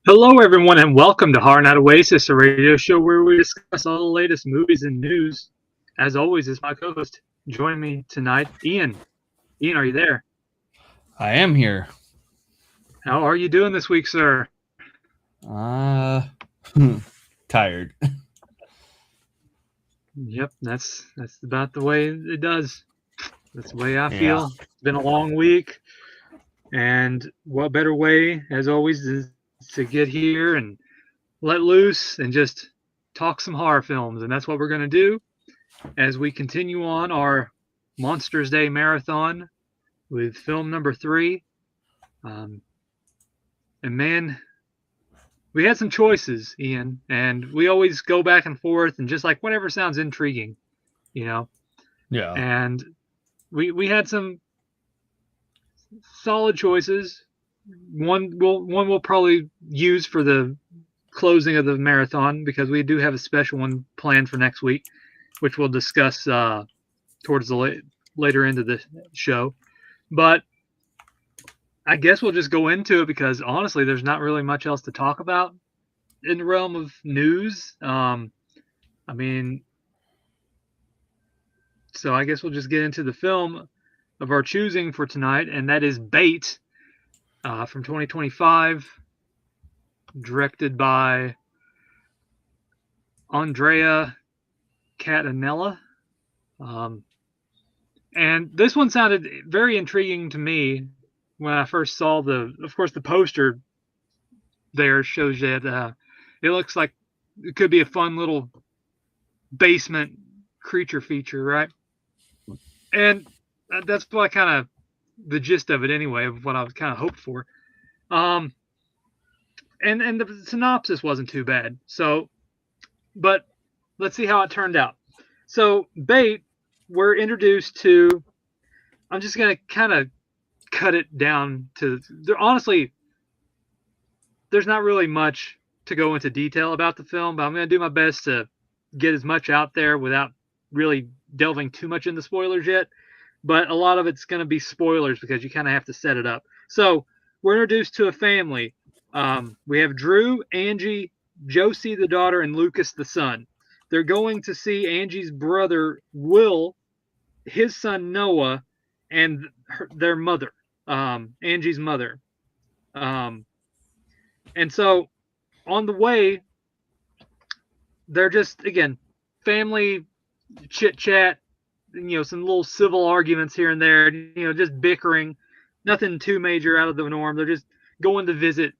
Hello, everyone, and welcome to Hard Not Oasis, a radio show where we discuss all the latest movies and news. As always, is my co-host. Join me tonight, Ian. Ian, are you there? I am here. How are you doing this week, sir? Uh, tired. Yep, that's about the way it does. That's the way I Yeah. feel. It's been a long week, and what better way, as always, is to get here and let loose and just talk some horror films, and that's what we're going to do as we continue on our Monsters Day marathon with film number 3. Um, and man, we had some choices, Ian, and we always go back and forth and just like whatever sounds intriguing, you know. Yeah. And we had some solid choices. One we'll probably use for the closing of the marathon because we do have a special one planned for next week, which we'll discuss towards the later end of the show. But I guess we'll just go into it because honestly, there's not really much else to talk about in the realm of news. I mean, so I guess we'll just get into the film of our choosing for tonight, and that is Bait from 2025, directed by Andrea Catanella. And this one sounded very intriguing to me when I first saw of course, the poster there shows that it looks like it could be a fun little basement creature feature, right? And that's what kind of the gist of it anyway, of what I was kind of hoped for. Um, and the synopsis wasn't too bad. So, but let's see how it turned out. So, Bait, we're introduced to. I'm just gonna kind of cut it down to. Honestly, there's not really much to go into detail about the film, but I'm gonna do my best to get as much out there without really delving too much into spoilers yet. But a lot of it's going to be spoilers because you kind of have to set it up. So we're introduced to a family. We have Drew, Angie, Josie the daughter, and Lucas the son. They're going to see Angie's brother Will, his son Noah, and their mother, Angie's mother. Um, and so on the way, they're just again family chit chat, some little civil arguments here and there, just bickering, nothing too major out of the norm. They're just going to visit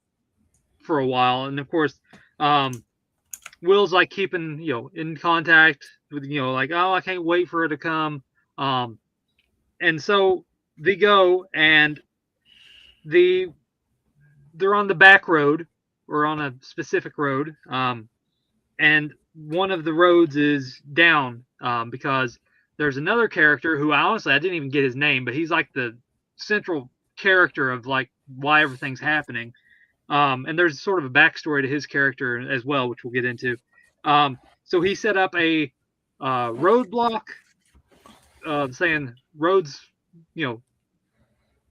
for a while, and of course, Will's like keeping in contact with like, oh, I can't wait for her to come, and so they go and they're on the back road or on a specific road, and one of the roads is down because there's another character who I didn't even get his name, but he's like the central character of like why everything's happening. And there's sort of a backstory to his character as well, which we'll get into. So he set up a roadblock saying roads,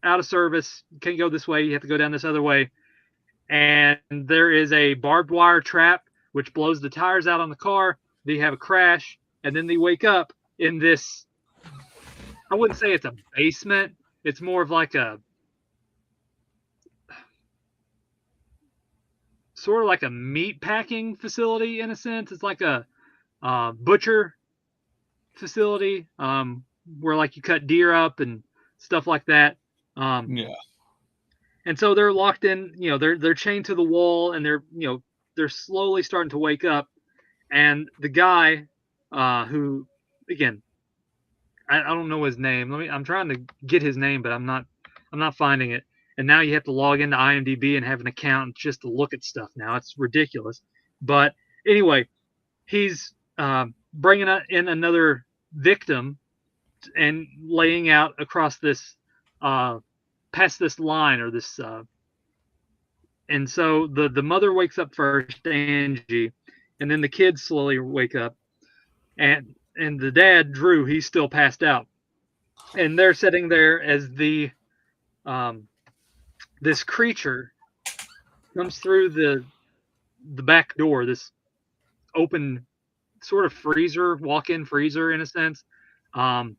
out of service, can't go this way, you have to go down this other way. And there is a barbed wire trap which blows the tires out on the car. They have a crash, and then they wake up in this. I wouldn't say it's a basement. It's more of like a sort of like a meat packing facility in a sense. It's like a butcher facility where like you cut deer up and stuff like that. Yeah. And so they're locked in. They're chained to the wall, and they're slowly starting to wake up. And the guy who, again, I don't know his name. I'm trying to get his name, but I'm not finding it. And now you have to log into IMDb and have an account just to look at stuff. Now it's ridiculous. But anyway, he's bringing in another victim and laying out across this past this line or this. And so the mother wakes up first, Angie, and then the kids slowly wake up, and the dad, Drew, he's still passed out, and they're sitting there as the this creature comes through the back door, this open sort of freezer, walk-in freezer in a sense. And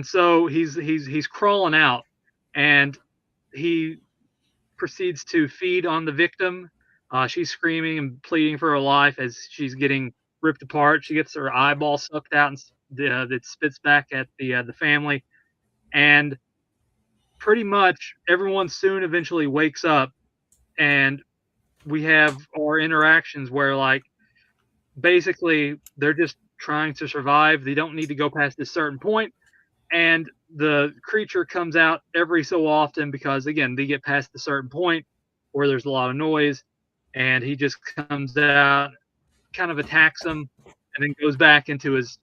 so he's crawling out, and he proceeds to feed on the victim. She's screaming and pleading for her life as she's getting ripped apart. She gets her eyeball sucked out, and that spits back at the family. And pretty much everyone soon eventually wakes up, and we have our interactions where, like, basically they're just trying to survive. They don't need to go past this certain point, and the creature comes out every so often because, again, they get past a certain point where there's a lot of noise, and he just comes out, kind of attacks them, and then goes back into his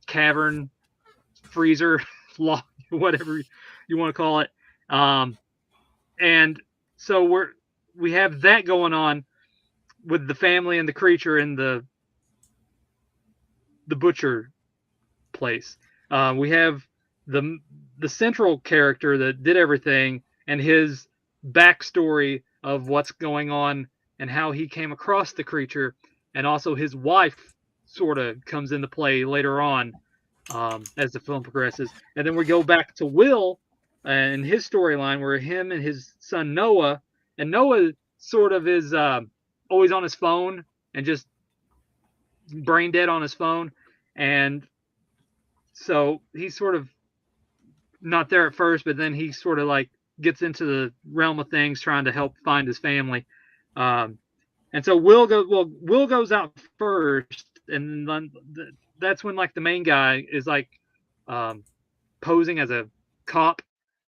cavern, freezer, whatever you want to call it. And so we have that going on with the family and the creature in the butcher place. We have the central character that did everything, and his backstory of what's going on and how he came across the creature, and also his wife sort of comes into play later on as the film progresses. And then we go back to Will and his storyline, where him and his son Noah, and Noah sort of is always on his phone and just brain dead on his phone, and so he's sort of not there at first, but then he sort of like gets into the realm of things, trying to help find his family. And so Will goes out first, and then that's when, like, the main guy is like posing as a cop,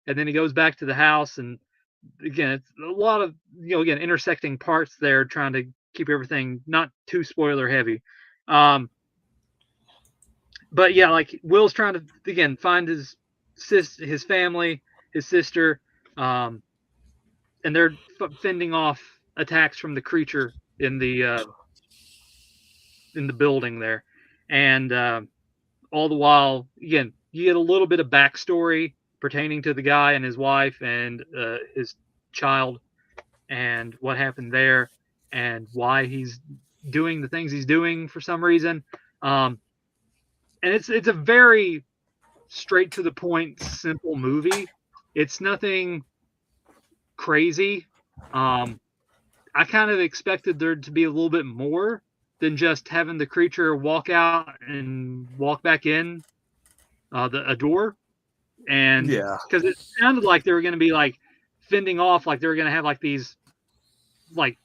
and then he goes back to the house, and again, it's a lot of, again, intersecting parts there, trying to keep everything not too spoiler heavy. But yeah, like, Will's trying to, again, find his family, his sister, and they're fending off attacks from the creature in the building there. And all the while, again, you get a little bit of backstory pertaining to the guy and his wife and his child, and what happened there, and why he's doing the things he's doing for some reason. And it's a very straight to the point, simple movie. It's nothing crazy. I kind of expected there to be a little bit more than just having the creature walk out and walk back in a door. And because it sounded like they were going to be like fending off, like they were going to have like these like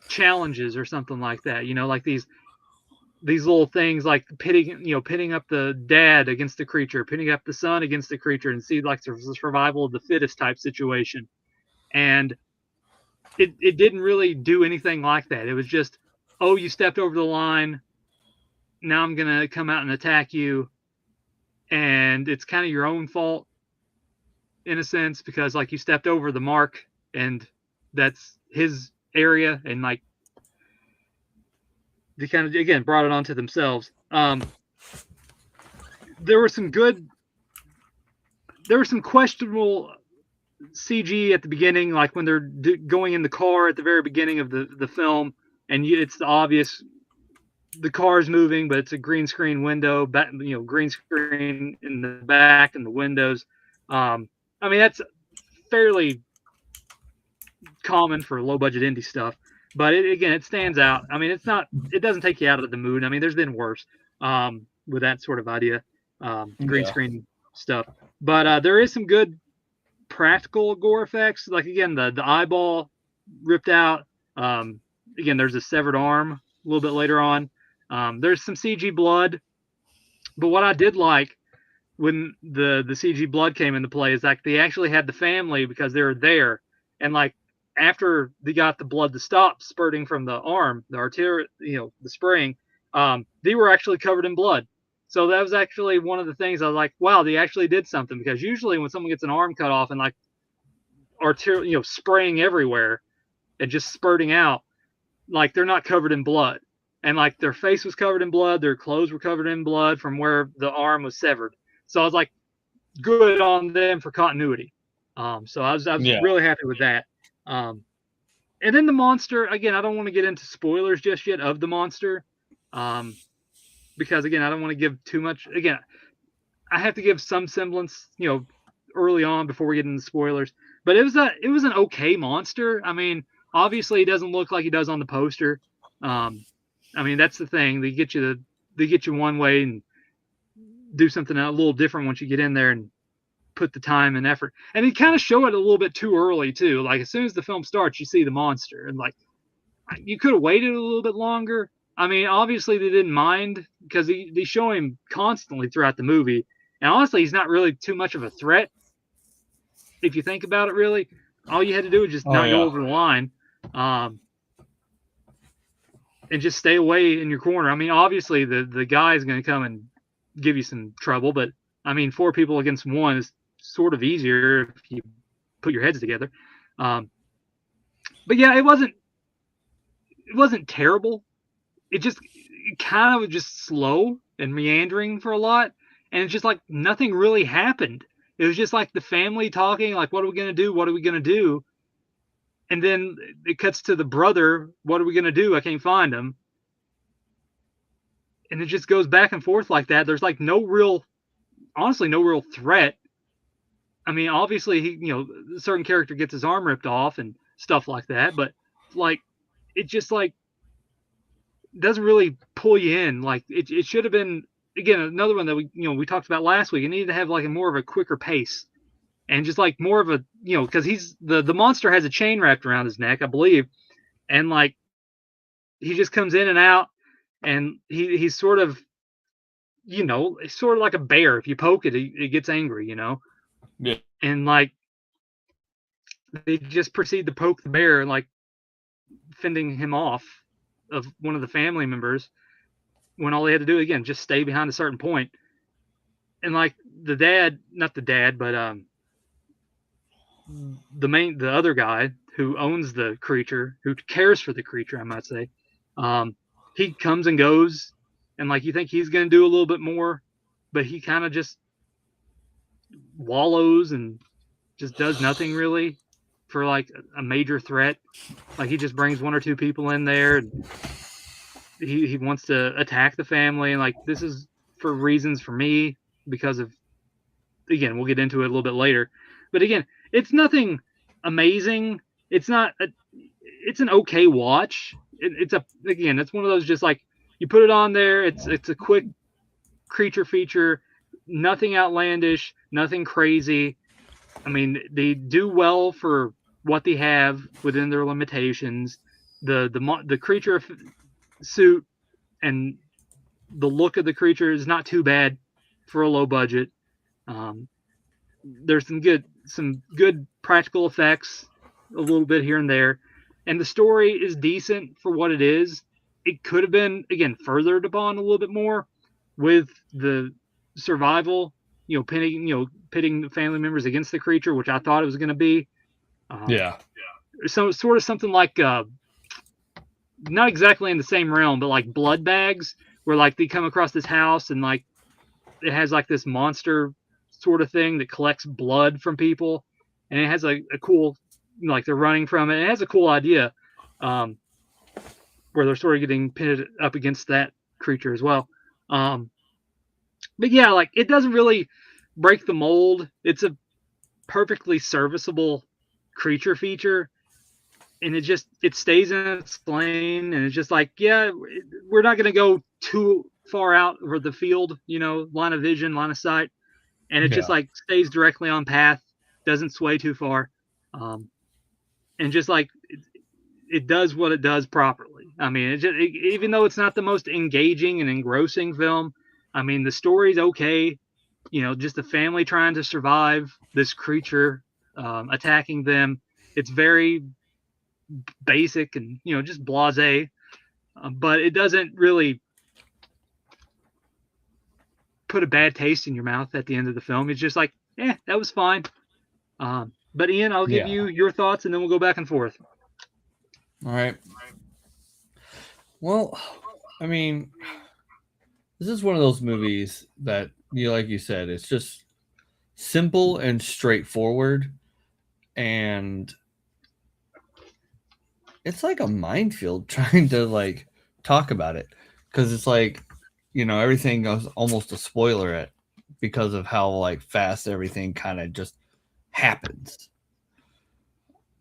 challenges or something like that, like these little things, like pitting up the dad against the creature, pitting up the son against the creature, and see like the survival of the fittest type situation. And it didn't really do anything like that. It was just, oh, you stepped over the line, now I'm gonna come out and attack you, and it's kind of your own fault in a sense, because like you stepped over the mark, and that's his area, and like they kind of, again, brought it onto themselves. There were some questionable CG at the beginning, like when they're going in the car at the very beginning of the film, and it's obvious the car's moving, but it's a green screen window, green screen in the back and the windows. I mean, that's fairly common for low budget indie stuff, but it stands out. I mean, it doesn't take you out of the mood. I mean, there's been worse with that sort of idea, green screen stuff, but there is some good practical gore effects, like, again, the eyeball ripped out. Again, there's a severed arm a little bit later on. There's some CG blood, but what I did like when the CG blood came into play is like they actually had the family, because they were there, and like after they got the blood to stop spurting from the arm, the artery, the spraying, they were actually covered in blood. So that was actually one of the things I was like, wow, they actually did something, because usually when someone gets an arm cut off and like artery, spraying everywhere and just spurting out, like they're not covered in blood. And like their face was covered in blood, their clothes were covered in blood from where the arm was severed. So I was like, good on them for continuity. So I was really happy with that. And then the monster, again, I don't want to get into spoilers just yet of the monster, because again, I don't want to give too much. Again, I have to give some semblance, early on before we get into spoilers. But it was an okay monster. I mean, obviously, he doesn't look like he does on the poster. I mean, that's the thing. They get you one way and do something a little different once you get in there and put the time and effort. And they kind of show it a little bit too early too. Like as soon as the film starts, you see the monster, and like you could have waited a little bit longer. I mean, obviously they didn't mind because they show him constantly throughout the movie, and honestly, he's not really too much of a threat if you think about it. Really, all you had to do was just not go over the line, and just stay away in your corner. I mean, obviously the guy is going to come and give you some trouble, but I mean, 4 people against 1 is sort of easier if you put your heads together. But yeah, it wasn't terrible. It kind of was just slow and meandering for a lot, and it's just like nothing really happened. It was just like the family talking, like, what are we going to do? What are we going to do? And then it cuts to the brother. What are we going to do? I can't find him. And it just goes back and forth like that. There's like honestly, no real threat. I mean, obviously, a certain character gets his arm ripped off and stuff like that, but like, it just like doesn't really pull you in. Like it should have been, again, another one that we talked about last week. It needed to have like a more of a quicker pace, and just like more of a, because he's the monster has a chain wrapped around his neck, I believe, and like he just comes in and out, and he's sort of, it's sort of like a bear. If you poke it, it gets angry, Yeah. And like they just proceed to poke the bear, like fending him off of one of the family members, when all they had to do, again, just stay behind a certain point. And like the dad, not the dad, but the other guy who owns the creature, who cares for the creature, I might say, he comes and goes, and like you think he's going to do a little bit more, but he kind of just wallows and just does nothing really for like a major threat. Like he just brings 1 or 2 people in there, and he wants to attack the family, and like this is for reasons for me, because of, again, we'll get into it a little bit later, but again, it's nothing amazing. It's an okay watch. It's one of those, just like you put it on there. It's a quick creature feature, nothing outlandish, nothing crazy. I mean, they do well for what they have within their limitations. The creature suit and the look of the creature is not too bad for a low budget. There's some good practical effects, a little bit here and there, and the story is decent for what it is. It could have been, again, furthered upon a little bit more with the survival, pitting the family members against the creature, which I thought it was going to be. So sort of something like, not exactly in the same realm, but like Blood Bags, where like they come across this house and like it has like this monster sort of thing that collects blood from people, and it has a cool, like they're running from it. It has a cool idea, where they're sort of getting pitted up against that creature as well. But yeah, like it doesn't really break the mold. It's a perfectly serviceable creature feature, and it stays in its lane, and it's just like, yeah, we're not going to go too far out over the field, line of vision, line of sight, and it just like stays directly on path, doesn't sway too far, and just like it does what it does properly. I mean, even though it's not the most engaging and engrossing film, I mean, the story's okay. Just a family trying to survive this creature attacking them. It's very basic and just blasé, but it doesn't really put a bad taste in your mouth at the end of the film. It's just like, that was fine. But Ian, I'll give you your thoughts, and then we'll go back and forth. All right. Well, I mean, this is one of those movies that, like you said, it's just simple and straightforward, and it's like a minefield trying to like talk about it, because it's like, everything goes almost a spoiler at because of how like fast everything kind of just happens,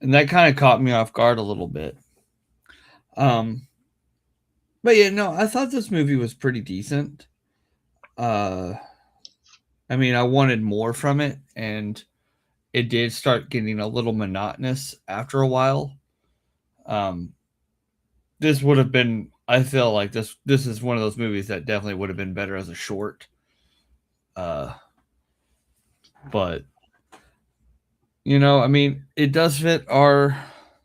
and that kind of caught me off guard a little bit. Um, but yeah, no, I thought this movie was pretty decent. Uh, I mean, I wanted more from it, and it did start getting a little monotonous after a while. Um, this would have been, I feel like this is one of those movies that definitely would have been better as a short. Uh, but I mean, it does fit our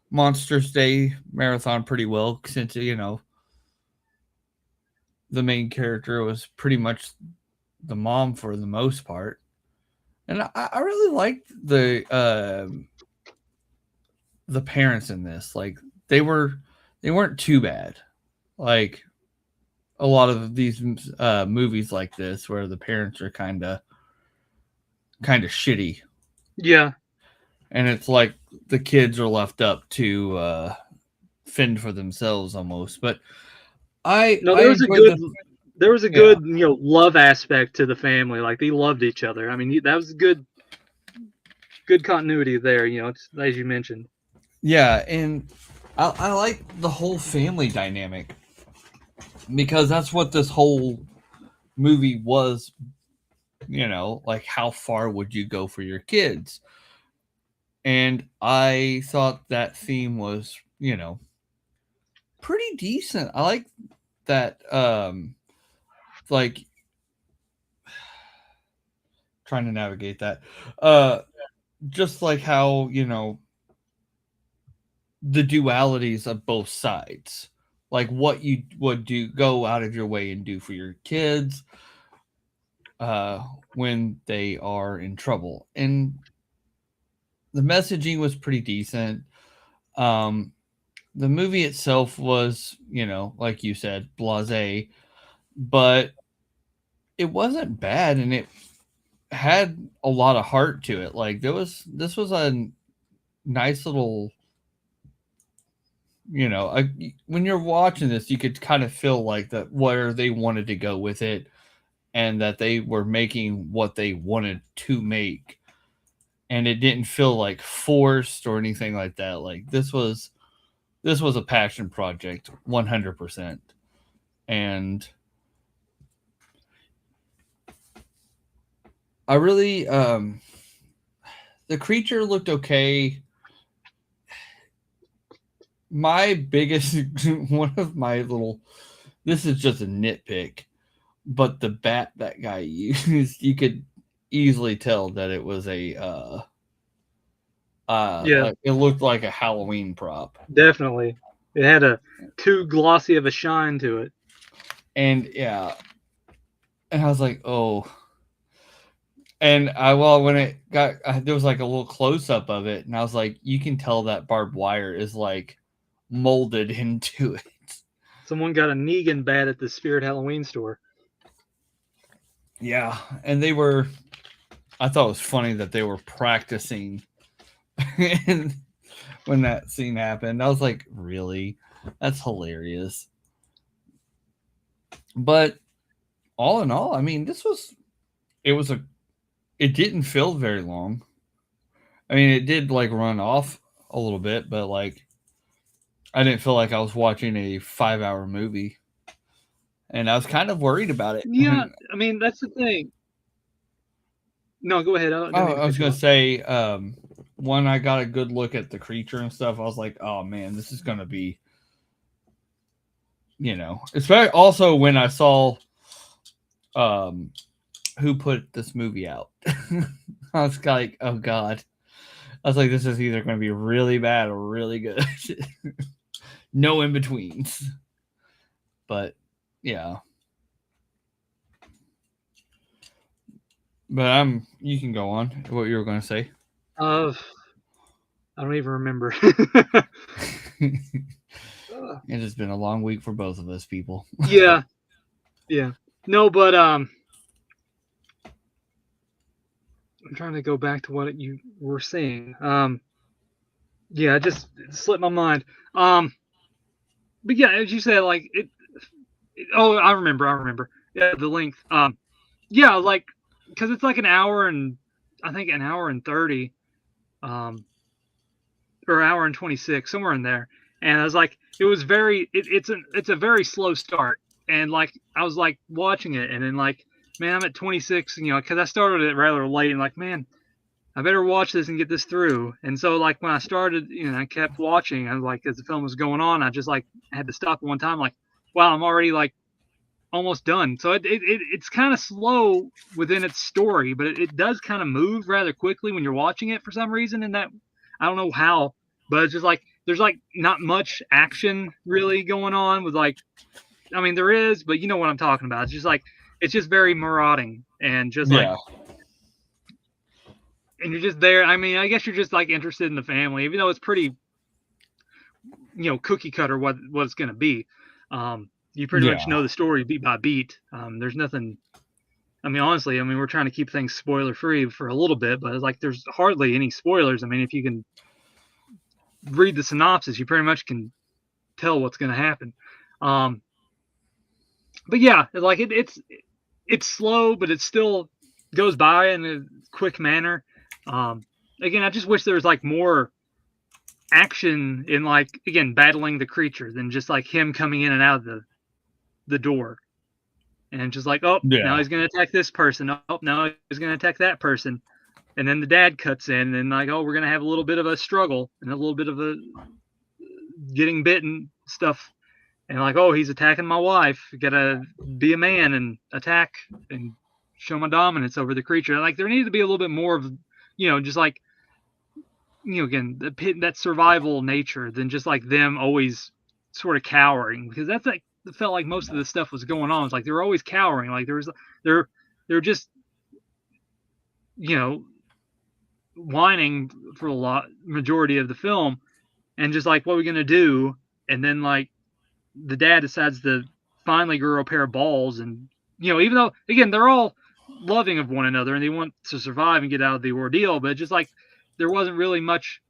Monsters Day marathon pretty well, since the main character was pretty much the mom for the most part, and I really liked the parents in this. Like they weren't too bad. Like a lot of these movies like this, where the parents are kind of shitty, Yeah. and it's like the kids are left up to fend for themselves almost. But No, I enjoyed the there was a yeah good, love aspect to the family. Like they loved each other. I mean, that was good continuity there. It's, as you mentioned. yeah, and I like the whole family dynamic, because that's what this whole movie was. Like how far would you go for your kids? And I thought that theme was pretty decent. I like that. Like trying to navigate that. Just like how the dualities of both sides, like what you would do, go out of your way and do for your kids when they are in trouble. And the messaging was pretty decent. um the movie itself was, like you said, blasé, but it wasn't bad, and it had a lot of heart to it. Like this was a nice little, when you're watching this, you could kind of feel like that where they wanted to go with it, and that they were making what they wanted to make, and it didn't feel like forced or anything like that. Like this was a passion project, 100%. And I really the creature looked okay. My biggest one of my little, this is just a nitpick, but the bat that guy used, you could easily tell that it was a Yeah, like it looked like a Halloween prop. definitely. It had a too glossy of a shine to it. And yeah, and I was like, oh. And well, when it got, there was like a little close up of it, and I was like, you can tell that barbed wire is like molded into it. Someone got a Negan bat at the Spirit Halloween store. Yeah, and they were. I thought it was funny that they were practicing, and when that scene happened, I was like, really, that's hilarious. But all in all, I mean, it was it didn't feel very long. I mean, it did like run off a little bit, but like I didn't feel like I was watching a 5-hour movie, and I was kind of worried about it. Yeah, I mean that's the thing. No, go ahead. I didn't Oh, mean to I was cut you gonna off. say, when I got a good look at the creature and stuff, I was like, oh man, this is gonna be, especially also when I saw, um, who put this movie out. I was like, oh god, I was like, this is either gonna be really bad or really good. No in betweens. But yeah, but you can go on what you were gonna say. Uh, I don't even remember. It has been a long week for both of us, people. Yeah, yeah. No, but I'm trying to go back to what you were saying. Yeah, it just slipped my mind. But yeah, as you said, like oh, I remember. Yeah, the length. Yeah, like because it's like an hour and I think an hour and 30, um, or hour and 26, somewhere in there. And I was like, it was very, it's a very slow start. And like I was like watching it, and then like, man, I'm at 26, because I started it rather late, and like, man, I better watch this and get this through. And so like when I started, I kept watching. I was like, as the film was going on, I just like had to stop at one time. Like, wow, I'm already like almost done. So it's kind of slow within its story, but it does kind of move rather quickly when you're watching it for some reason. And that I don't know how, but it's just like there's like not much action really going on with like, I mean there is, but you know what I'm talking about. It's just like it's just very marauding and just like, Yeah. and you're just there. I mean, I guess you're just like interested in the family, even though it's pretty, cookie cutter what it's gonna be. You pretty much Yeah. know the story beat by beat. There's nothing. I mean, honestly, I mean, we're trying to keep things spoiler free for a little bit, but it's like there's hardly any spoilers. I mean, if you can read the synopsis, you pretty much can tell what's going to happen. Um, but yeah, like it's slow, but it still goes by in a quick manner. Um, Again, I just wish there was like more action in like again battling the creature than just like him coming in and out of the door and just like, oh, now Yeah. he's going to attack this person. Oh, now he's going to attack that person. And then the dad cuts in and like, oh, we're gonna have a little bit of a struggle and a little bit of a getting bitten stuff. And like, oh, he's attacking my wife. Gotta be a man and attack and show my dominance over the creature. Like there needed to be a little bit more of, just like, again, that survival nature than just like them always sort of cowering, because that's like it felt like most of the stuff was going on. It's like they were always cowering. Like they're just you know whining for a lot majority of the film, and just like what are we gonna do? And then like the dad decides to finally grow a pair of balls, and even though again they're all loving of one another and they want to survive and get out of the ordeal, but just like there wasn't really much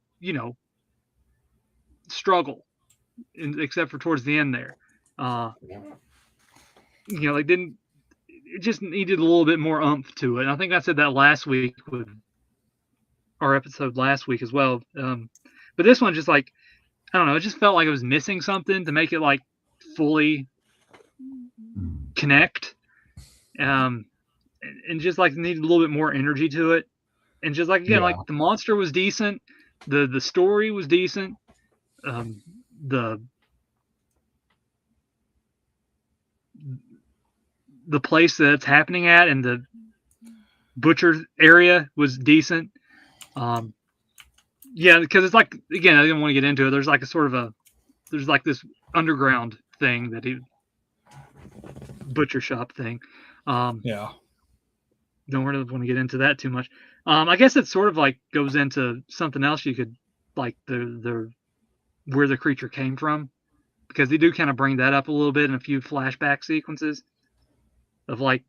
struggle except for towards the end there. uh like didn't it just needed a little bit more oomph to it, and I think I said that last week with our episode last week as well. But this one just like, I don't know, it just felt like it was missing something to make it like fully connect. And just like needed a little bit more energy to it. And just like again, Yeah. like the monster was decent, the story was decent, the the place that it's happening at and the butcher area was decent. Um, yeah, because it's like again, I didn't want to get into it. There's like a sort of there's like this underground thing that he butcher shop thing. Yeah. Don't really want to get into that too much. I guess it sort of like goes into something else you could like the where the creature came from, because they do kind of bring that up a little bit in a few flashback sequences of like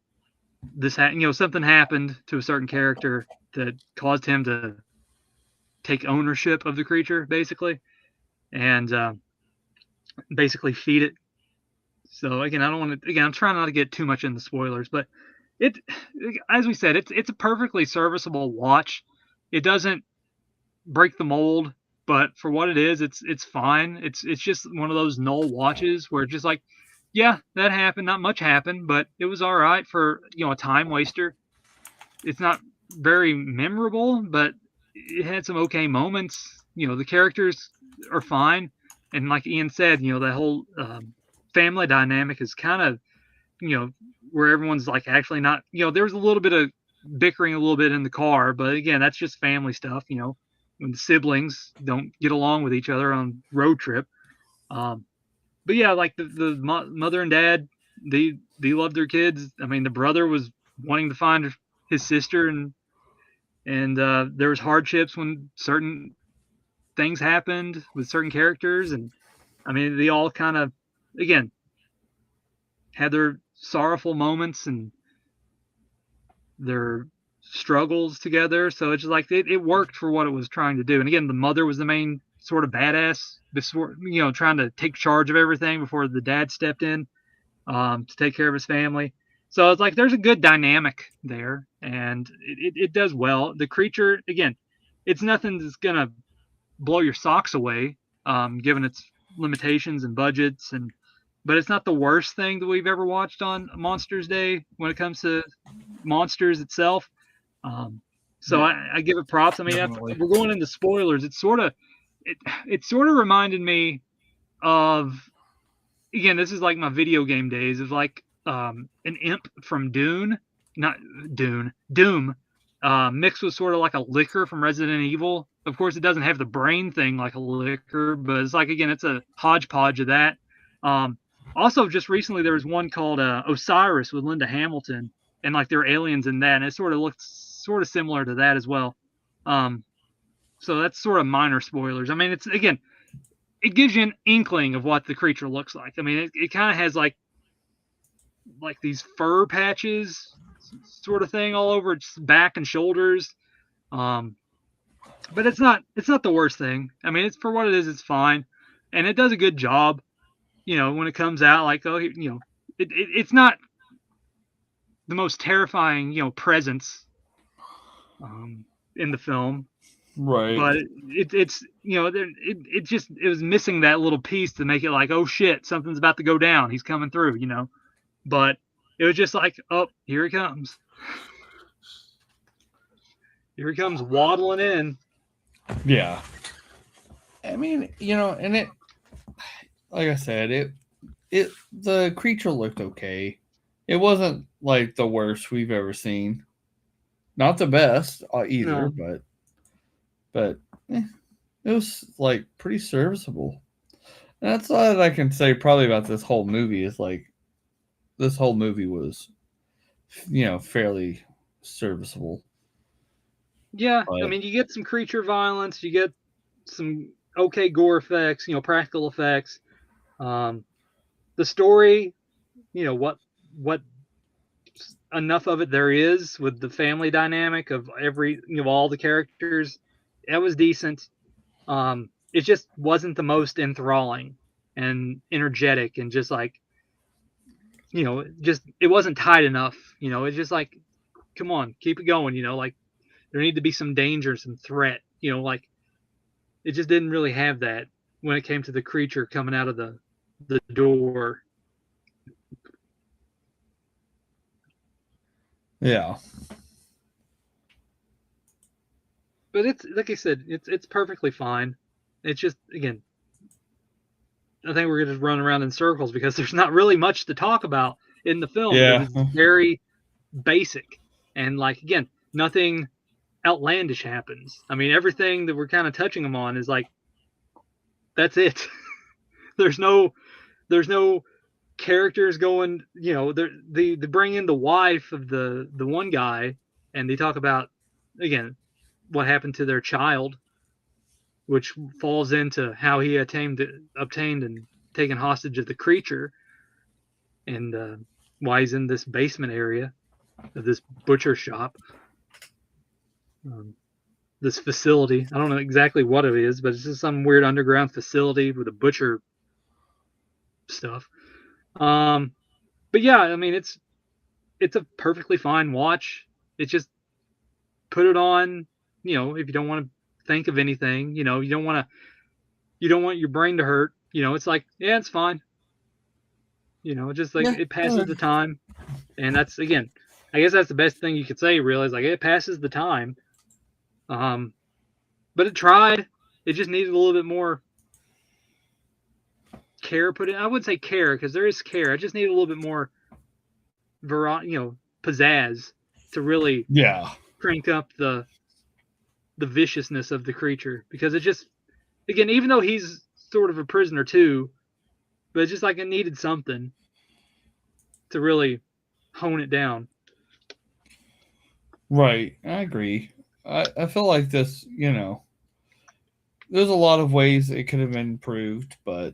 something happened to a certain character that caused him to take ownership of the creature basically, and basically feed it. So again, I don't want to. Again, I'm trying not to get too much into spoilers, but it, as we said, it's a perfectly serviceable watch. It doesn't break the mold, but for what it is, it's fine. It's just one of those null watches where it's just like, yeah, that happened. Not much happened, but it was all right for a time waster. It's not very memorable, but it had some okay moments. The characters are fine, and like Ian said, that whole family dynamic is kind of where everyone's like actually not, there's a little bit of bickering a little bit in the car, but again, that's just family stuff, when the siblings don't get along with each other on road trip. Um, but yeah, like the mother and dad, they love their kids. I mean, the brother was wanting to find his sister, and there was hardships when certain things happened with certain characters, and I mean, they all kind of again had their sorrowful moments and their struggles together. So it's just like it worked for what it was trying to do. And again, the mother was the main sort of badass, trying to take charge of everything before the dad stepped in to take care of his family. So it's like there's a good dynamic there, and it does well. The creature, again, it's nothing that's gonna blow your socks away, given its limitations and budgets, but it's not the worst thing that we've ever watched on Monsters Day when it comes to monsters itself. So I give it props. I mean, if we're going into spoilers, it sort of reminded me of, again, this is like my video game days, of like an imp from Doom, mixed with sort of like a liquor from Resident Evil. Of course, it doesn't have the brain thing like a liquor, but it's like, again, it's a hodgepodge of that. Also, just recently there was one called Osiris with Linda Hamilton, and like there were aliens in that, and it sort of looked sort of similar to that as well. So that's sort of minor spoilers. I mean, it's, again, it gives you an inkling of what the creature looks like. I mean, it kind of has like these fur patches sort of thing all over its back and shoulders. But it's not the worst thing. I mean, it's, for what it is, it's fine. And it does a good job, when it comes out, like, it's not the most terrifying, presence in the film. Right. But it was missing that little piece to make it like, oh shit, something's about to go down. He's coming through, But it was just like, oh, here he comes. Here he comes waddling in. Yeah. I mean, and it, like I said, the creature looked okay. It wasn't like the worst we've ever seen. Not the best either, No. but it was like pretty serviceable. And that's all that I can say probably about this whole movie, is like this whole movie was, fairly serviceable. Yeah, I mean, you get some creature violence, you get some okay gore effects, practical effects. The story, what enough of it there is with the family dynamic of all the characters, that was decent. It just wasn't the most enthralling and energetic, and just like, it wasn't tight enough. It's just like, come on, keep it going. Like, there need to be some danger, some threat. Like, it just didn't really have that when it came to the creature coming out of the door. Yeah. But it's, like I said, it's perfectly fine. It's just, again, I think we're going to run around in circles because there's not really much to talk about in the film. Yeah. Because it's very basic, and, like, again, nothing outlandish happens. I mean, everything that we're kind of touching them on is like, that's it. there's no characters going, they bring in the wife of the one guy, and they talk about, again, what happened to their child, which falls into how he obtained and taken hostage of the creature, and why he's in this basement area of this butcher shop, this facility. I don't know exactly what it is, but it's just some weird underground facility with a butcher stuff. But yeah, I mean, it's a perfectly fine watch. It's just, put it on, if you don't want to think of anything, you don't want your brain to hurt, it's like, yeah, it's fine. Just like, it passes the time. And that's, again, I guess that's the best thing you could say, really, is like, it passes the time. But it tried. It just needed a little bit more care put in. I wouldn't say care, because there is care. I just need a little bit more pizzazz to really crank up the viciousness of the creature, because it just, again, even though he's sort of a prisoner too, but it's just like, it needed something to really hone it down. Right. I agree. I feel like this, there's a lot of ways it could have been improved, but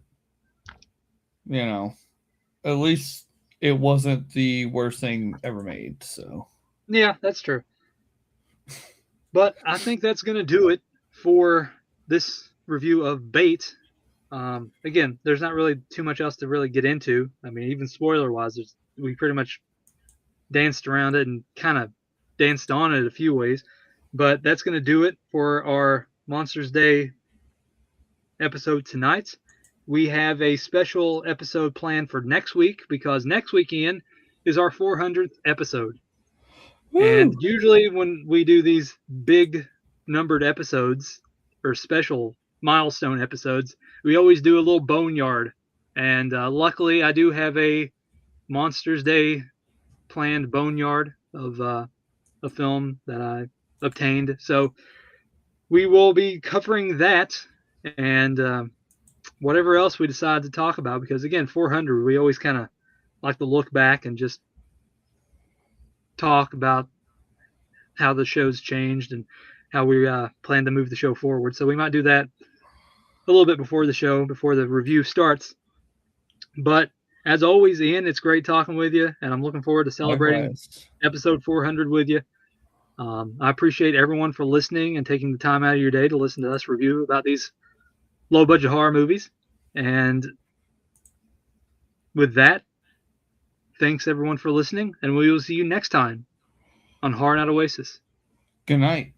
at least it wasn't the worst thing ever made. So yeah, that's true. But I think that's going to do it for this review of Bait. Again, there's not really too much else to really get into. I mean, even spoiler wise, we pretty much danced around it and kind of danced on it a few ways. But that's going to do it for our Monsters Day episode tonight. We have a special episode planned for next week because next weekend is our 400th episode. Woo! And usually when we do these big numbered episodes or special milestone episodes, we always do a little boneyard. And luckily, I do have a Monsters Day planned boneyard of a film that I obtained. So we will be covering that and whatever else we decide to talk about. Because again, 400, we always kind of like to look back and just talk about how the show's changed and how we plan to move the show forward. So we might do that a little bit before the show, before the review starts. But as always, Ian, it's great talking with you, and I'm looking forward to celebrating Likewise. episode 400 with you. I appreciate everyone for listening and taking the time out of your day to listen to us review about these low-budget horror movies. And with that, thanks everyone for listening, and we will see you next time on Horror Night Oasis. Good night.